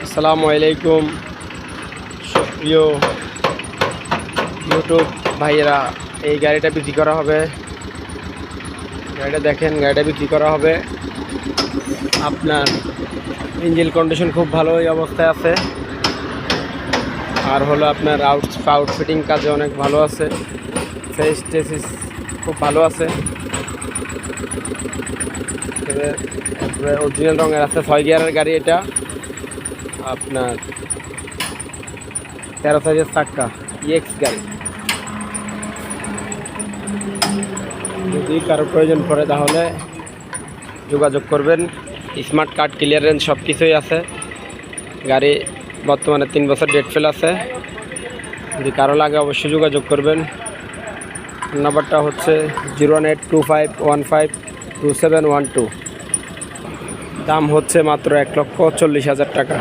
আসসালামু আলাইকুম সুপ্রিয় ইউটিউব ভাইয়েরা, এই গাড়িটা বিক্রি করা হবে। গাড়িটা দেখেন, গাড়িটা বিক্রি করা হবে। আপনার ইঞ্জিন কন্ডিশন খুব ভালো এই অবস্থায় আছে, আর হলো আপনার আউটফিটিং কাজে অনেক ভালো আছে। ফেস টেসিস খুব ভালো আছে, অরিজিনাল রঙের আছে। 6 গিয়ারের গাড়ি এটা, আপনার 13 সাইজের চাক্কা ইএক্স গাড়ি। যদি কারো প্রয়োজন পড়ে তাহলে যোগাযোগ করবেন। স্মার্ট কার্ড, ক্লিয়ারেন্স সব কিছুই আছে। গাড়ি বর্তমানে 3 বছর ডেট ফেল আছে। যদি কারো লাগে অবশ্যই যোগাযোগ করবেন। নাম্বারটা হচ্ছে 01825152712। দাম হচ্ছে মাত্র 1,40,000 টাকা।